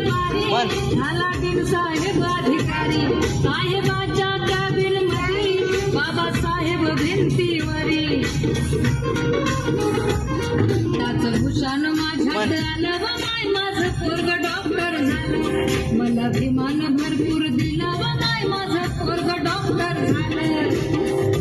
झाला दिन साहेब अधिकारी साहेबाच्या कॅबिन मध्ये बाबासाहेब भिंतीवरी त्याचं भूषण माझ्यात आलं व माय माझं पोरग डॉक्टर झालं मला अभिमान भरपूर दिला व माय माझं पोरग डॉक्टर झालं